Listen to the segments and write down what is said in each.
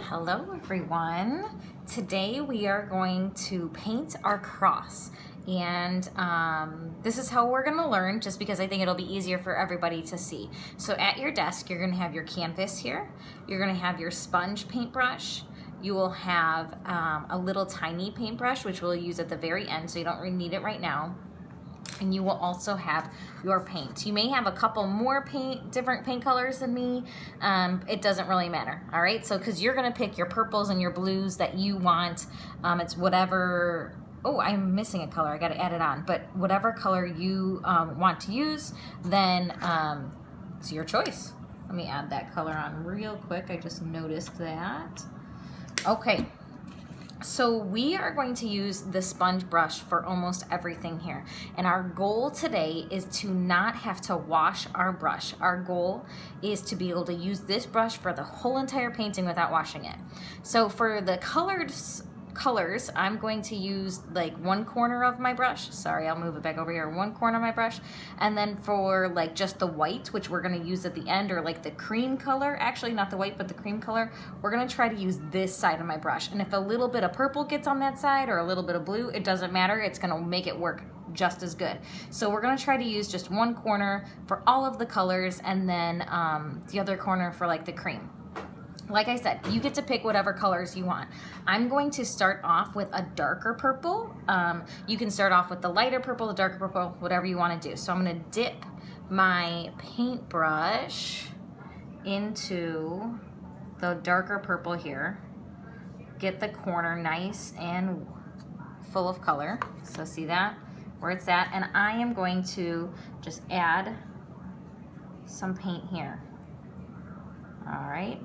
Hello everyone. Today we are going to paint our cross, and this is how we're going to learn, just because I think it'll be easier for everybody to see. So at your desk you're going to have your canvas here, you're going to have your sponge paintbrush, you will have a little tiny paintbrush which we'll use at the very end, so you don't really need it right now. And you will also have your paint. You may have a couple more different paint colors than me. It doesn't really matter, all right? So, because you're gonna pick your purples and your blues that you want. It's whatever, oh, I'm missing a color, I gotta add it on. But whatever color you want to use, then it's your choice. Let me add that color on real quick, I just noticed that. Okay. So we are going to use the sponge brush for almost everything here. And our goal today is to not have to wash our brush. Our goal is to be able to use this brush for the whole entire painting without washing it. So for the colors, I'm going to use like one corner of my brush. Sorry, I'll move it back over here. One corner of my brush. And then for like just the white, which we're going to use at the end, or like the cream color, actually not the white, but the cream color, we're going to try to use this side of my brush. And if a little bit of purple gets on that side or a little bit of blue, it doesn't matter. It's going to make it work just as good. So we're going to try to use just one corner for all of the colors, and then the other corner for like the cream. Like I said, you get to pick whatever colors you want. I'm going to start off with a darker purple. You can start off with the lighter purple, the darker purple, whatever you want to do. So I'm going to dip my paintbrush into the darker purple here. Get the corner nice and full of color. So see that? Where it's at. And I am going to just add some paint here. All right.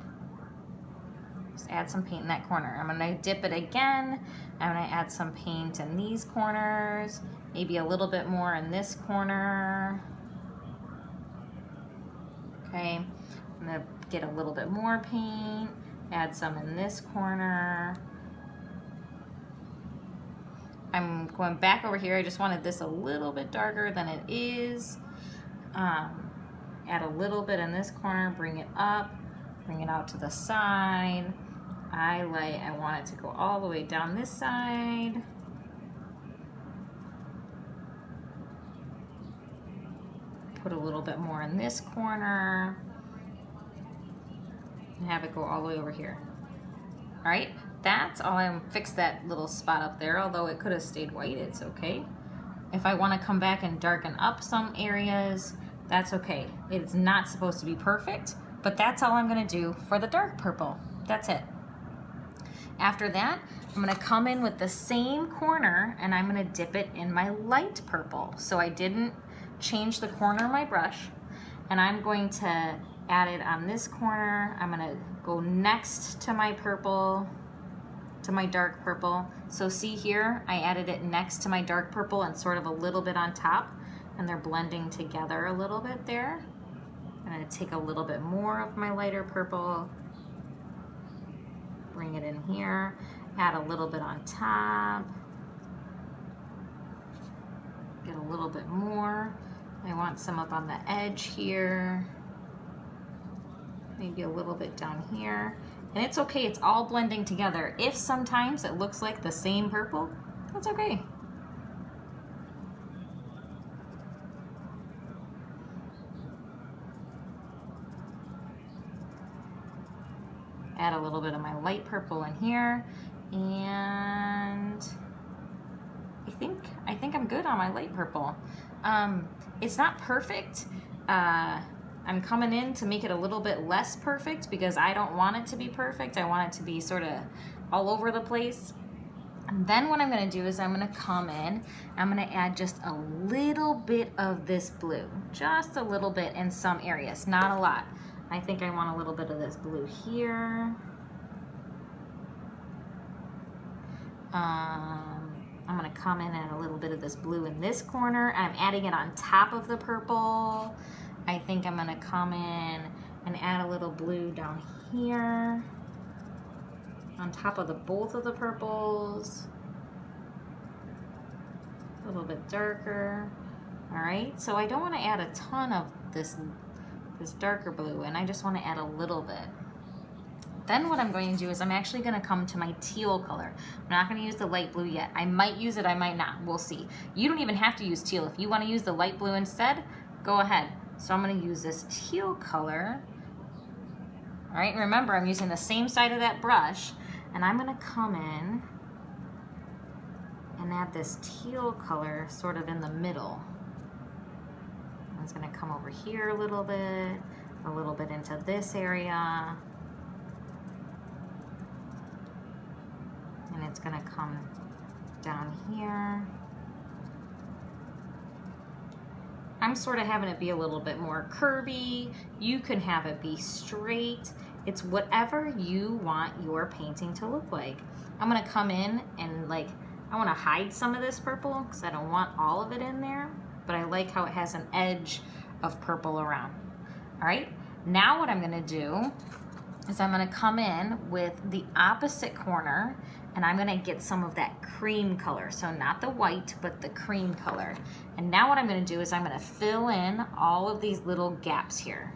Just add some paint in that corner. I'm gonna dip it again. I'm gonna add some paint in these corners, maybe a little bit more in this corner. Okay, I'm gonna get a little bit more paint, add some in this corner. I'm going back over here. I just wanted this a little bit darker than it is. Add a little bit in this corner, bring it up, bring it out to the side. I want it to go all the way down this side. Put a little bit more in this corner. And have it go all the way over here. All right, that's all. I'm fix that little spot up there, although it could have stayed white, it's okay. If I want to come back and darken up some areas, that's okay. It's not supposed to be perfect, but that's all I'm gonna do for the dark purple. That's it. After that, I'm gonna come in with the same corner and I'm gonna dip it in my light purple. So I didn't change the corner of my brush, and I'm going to add it on this corner. I'm gonna go next to my purple, to my dark purple. So see here, I added it next to my dark purple and sort of a little bit on top, and they're blending together a little bit there. I'm gonna take a little bit more of my lighter purple, bring it in here, add a little bit on top, get a little bit more. I want some up on the edge here, maybe a little bit down here. And it's okay, it's all blending together. If sometimes it looks like the same purple, that's okay. Add a little bit of my light purple in here, and I think I'm good on my light purple. It's not perfect. I'm coming in to make it a little bit less perfect because I don't want it to be perfect. I want it to be sort of all over the place. And then what I'm gonna do is I'm gonna come in, I'm gonna add just a little bit of this blue, just a little bit in some areas, not a lot. I think I want a little bit of this blue here. I'm gonna come in and add a little bit of this blue in this corner. I'm adding it on top of the purple. I think I'm gonna come in and add a little blue down here on top of both of the purples. A little bit darker. All right, so I don't wanna add a ton of this darker blue, and I just want to add a little bit. Then what I'm going to do is I'm actually going to come to my teal color. I'm not going to use the light blue yet. I might use it, I might not. We'll see. You don't even have to use teal. If you want to use the light blue instead, go ahead. So I'm going to use this teal color. All right, remember I'm using the same side of that brush, and I'm going to come in and add this teal color sort of in the middle. It's going to come over here a little bit into this area. And it's going to come down here. I'm sort of having it be a little bit more curvy. You can have it be straight. It's whatever you want your painting to look like. I'm going to come in and I want to hide some of this purple because I don't want all of it in there, but I like how it has an edge of purple around. All right, now what I'm going to do is I'm going to come in with the opposite corner, and I'm going to get some of that cream color. So not the white, but the cream color. And now what I'm going to do is I'm going to fill in all of these little gaps here.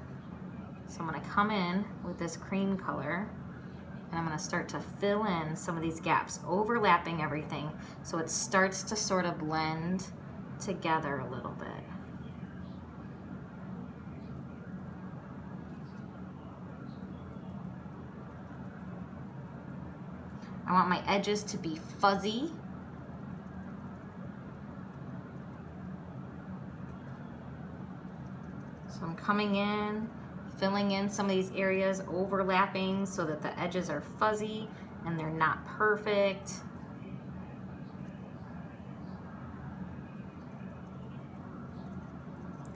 So I'm going to come in with this cream color, and I'm going to start to fill in some of these gaps, overlapping everything, so it starts to sort of blend together a little bit. I want my edges to be fuzzy. So I'm coming in, filling in some of these areas, overlapping so that the edges are fuzzy and they're not perfect.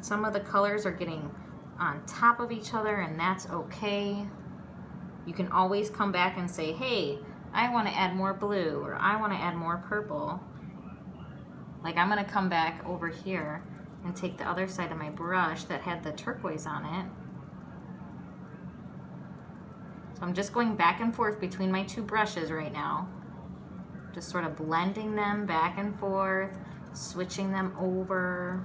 Some of the colors are getting on top of each other, and that's okay. You can always come back and say, hey, I want to add more blue, or I want to add more purple. Like I'm going to come back over here and take the other side of my brush that had the turquoise on it. So I'm just going back and forth between my two brushes right now. Just sort of blending them back and forth, switching them over,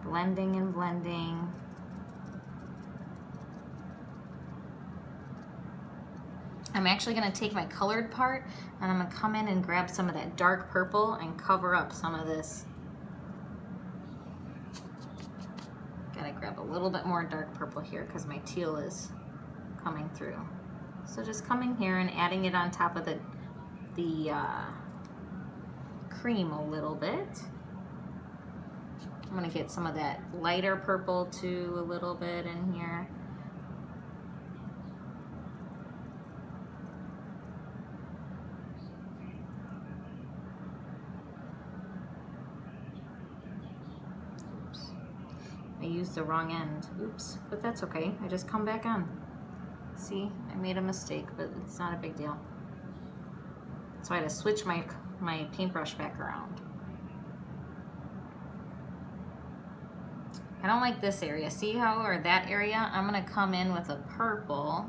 blending and blending. I'm actually going to take my colored part and I'm going to come in and grab some of that dark purple and cover up some of this. Gotta grab a little bit more dark purple here because my teal is coming through. So just coming here and adding it on top of the cream a little bit. I'm going to get some of that lighter purple too a little bit in here. I used the wrong end, oops, but that's okay. I just come back on. See, I made a mistake, but it's not a big deal. So I had to switch my paintbrush back around. I don't like this area. See how, or that area? I'm gonna come in with a purple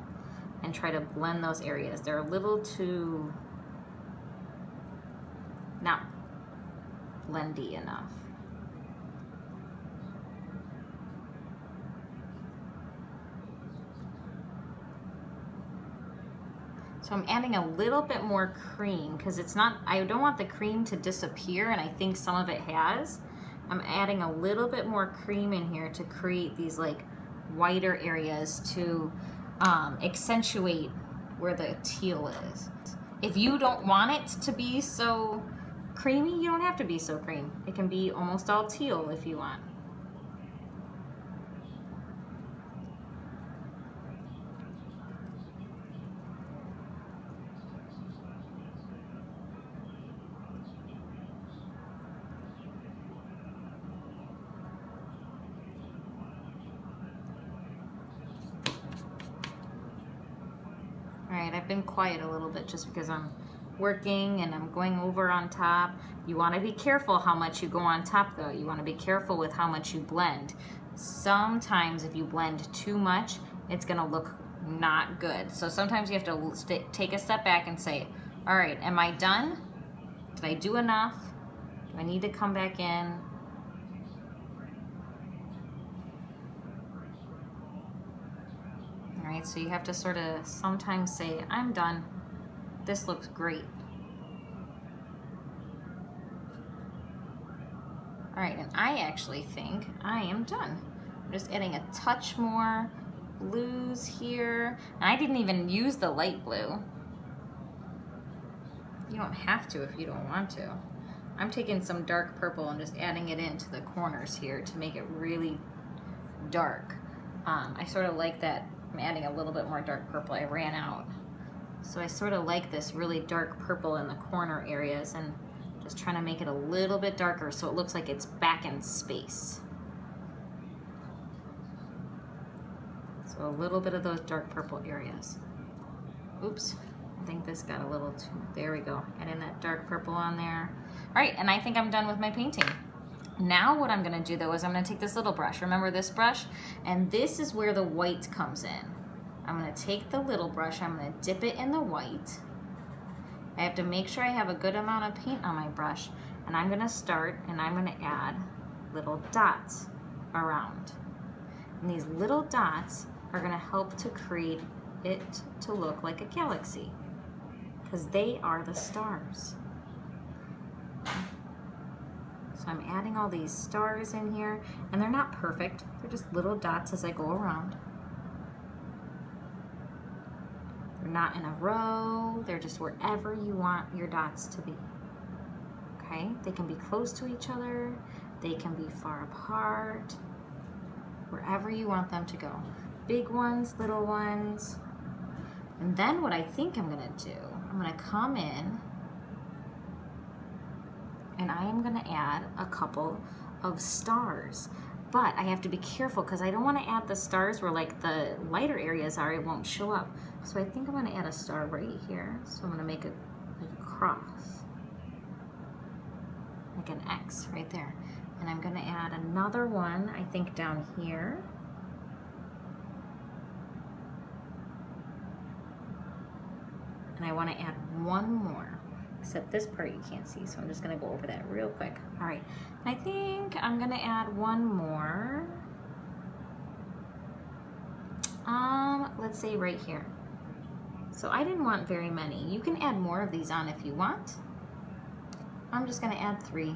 and try to blend those areas. They're a little too not blendy enough. So I'm adding a little bit more cream because it's not, I don't want the cream to disappear, and I think some of it has. I'm adding a little bit more cream in here to create these like whiter areas to accentuate where the teal is. If you don't want it to be so creamy, you don't have to be so cream. It can be almost all teal if you want. Alright, I've been quiet a little bit just because I'm working and I'm going over on top. You want to be careful how much you go on top though. You want to be careful with how much you blend. Sometimes if you blend too much, it's going to look not good. So sometimes you have to take a step back and say, alright, am I done? Did I do enough? Do I need to come back in? Alright, right? So you have to sort of sometimes say, I'm done. This looks great. All right, and I actually think I am done. I'm just adding a touch more blues here. And I didn't even use the light blue. You don't have to if you don't want to. I'm taking some dark purple and just adding it into the corners here to make it really dark. I sort of like that. I'm adding a little bit more dark purple. I ran out. So I sort of like this really dark purple in the corner areas and just trying to make it a little bit darker so it looks like it's back in space. So a little bit of those dark purple areas. Oops, I think this got a little too, there we go. Adding that dark purple on there. All right, and I think I'm done with my painting. Now what I'm gonna do though is I'm gonna take this little brush. Remember this brush? And this is where the white comes in. I'm gonna take the little brush, I'm gonna dip it in the white. I have to make sure I have a good amount of paint on my brush, and I'm gonna start and I'm gonna add little dots around. And these little dots are gonna help to create it to look like a galaxy, because they are the stars. So I'm adding all these stars in here, and they're not perfect. They're just little dots as I go around. They're not in a row. They're just wherever you want your dots to be. Okay? They can be close to each other. They can be far apart. Wherever you want them to go. Big ones, little ones. And then what I think I'm gonna do, I'm gonna come in and I am gonna add a couple of stars. But I have to be careful because I don't wanna add the stars where like the lighter areas are, it won't show up. So I think I'm gonna add a star right here. So I'm gonna make a cross, like an X right there. And I'm gonna add another one, I think down here. And I wanna add one more. Except this part you can't see, so I'm just gonna go over that real quick. All right, I think I'm gonna add one more. Let's say right here. So I didn't want very many. You can add more of these on if you want. I'm just gonna add 3.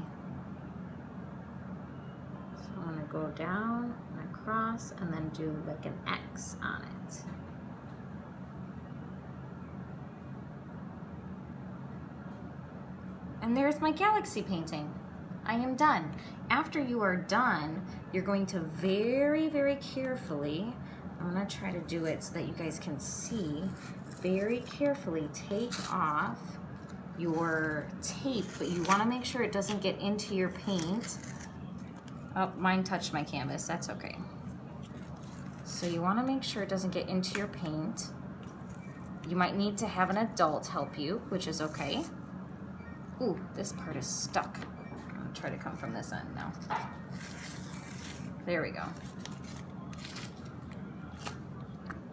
So I'm gonna go down and across and then do like an X on it. And there's my galaxy painting. I am done. After you are done, you're going to very, very carefully, I'm gonna try to do it so that you guys can see, very carefully take off your tape, but you wanna make sure it doesn't get into your paint. Oh, mine touched my canvas, that's okay. So you wanna make sure it doesn't get into your paint. You might need to have an adult help you, which is okay. Ooh, this part is stuck. I'm gonna try to come from this end now. There we go.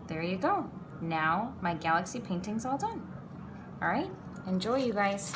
There you go. Now my galaxy painting's all done. All right, enjoy you guys.